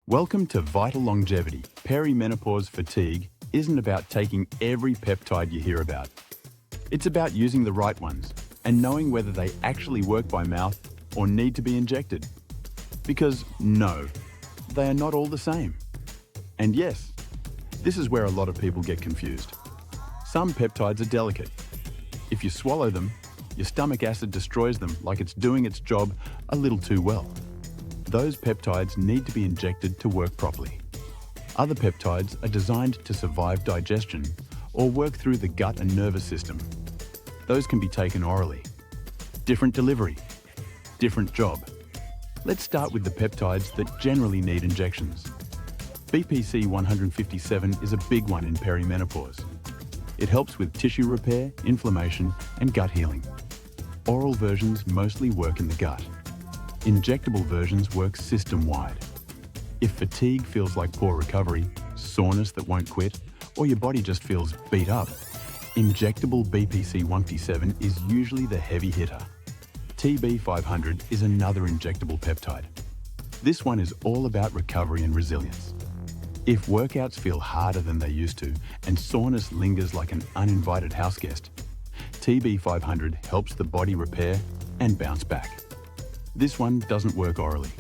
Welcome to Vital Longevity. Perimenopause fatigue isn't about taking every peptide you hear about. It's about using the right ones and knowing whether they actually work by mouth or need to be injected. Because no, they are not all the same. And yes, this is where a lot of people get confused. Some peptides are delicate. If you swallow them, your stomach acid destroys them like it's doing its job a little too well. Those peptides need to be injected to work properly. Other peptides are designed to survive digestion or work through the gut and nervous system. Those can be taken orally. Different delivery, different job. Let's start with the peptides that generally need injections. BPC 157 is a big one in perimenopause. It helps with tissue repair, inflammation, and gut healing. Oral versions mostly work in the gut. Injectable versions work system-wide. If fatigue feels like poor recovery, soreness that won't quit, or your body just feels beat up, injectable BPC 157 is usually the heavy hitter. TB 500 is another injectable peptide. This one is all about recovery and resilience. If workouts feel harder than they used to and soreness lingers like an uninvited houseguest, TB 500 helps the body repair and bounce back. This one doesn't work orally.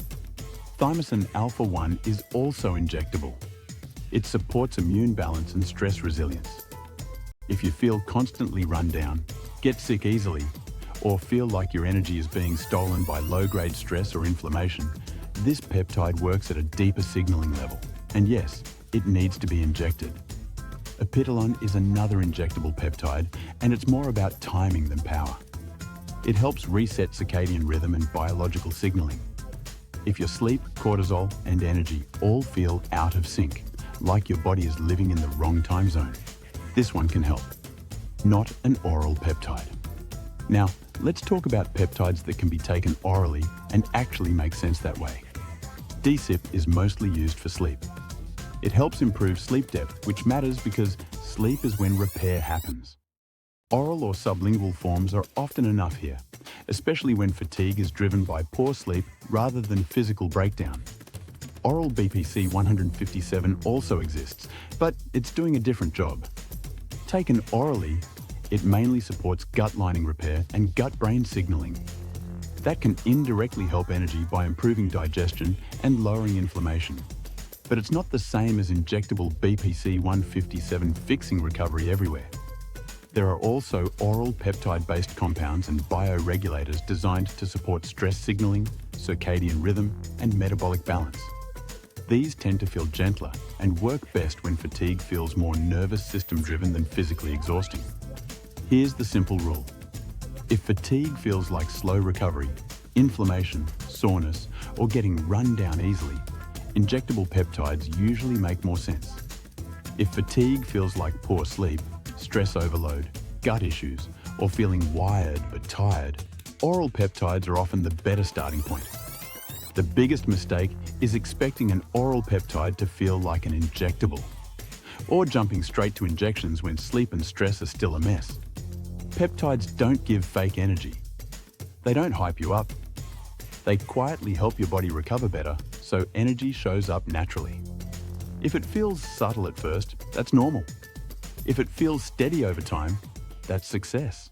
Thymosin alpha-1 is also injectable. It supports immune balance and stress resilience. If you feel constantly run down, get sick easily, or feel like your energy is being stolen by low-grade stress or inflammation, this peptide works at a deeper signaling level. And yes, it needs to be injected. Apitelon is another injectable peptide, and it's more about timing than power. It helps reset circadian rhythm and biological signaling. If your sleep, cortisol, and energy all feel out of sync, like your body is living in the wrong time zone, this one can help. Not an oral peptide. Now, let's talk about peptides that can be taken orally and actually make sense that way. DSIP is mostly used for sleep. It helps improve sleep depth, which matters because sleep is when repair happens. Oral or sublingual forms are often enough here, especially when fatigue is driven by poor sleep rather than physical breakdown. Oral BPC 157 also exists, but it's doing a different job. Taken orally, it mainly supports gut lining repair and gut-brain signaling. That can indirectly help energy by improving digestion and lowering inflammation. But it's not the same as injectable BPC 157 fixing recovery everywhere. There are also oral peptide-based compounds and bioregulators designed to support stress signaling, circadian rhythm, and metabolic balance. These tend to feel gentler and work best when fatigue feels more nervous system-driven than physically exhausting. Here's the simple rule. If fatigue feels like slow recovery, inflammation, soreness, or getting run down easily, injectable peptides usually make more sense. If fatigue feels like poor sleep, stress overload, gut issues, or feeling wired but tired, oral peptides are often the better starting point. The biggest mistake is expecting an oral peptide to feel like an injectable, or jumping straight to injections when sleep and stress are still a mess. Peptides don't give fake energy. They don't hype you up. They quietly help your body recover better, so energy shows up naturally. If it feels subtle at first, that's normal. If it feels steady over time, that's success.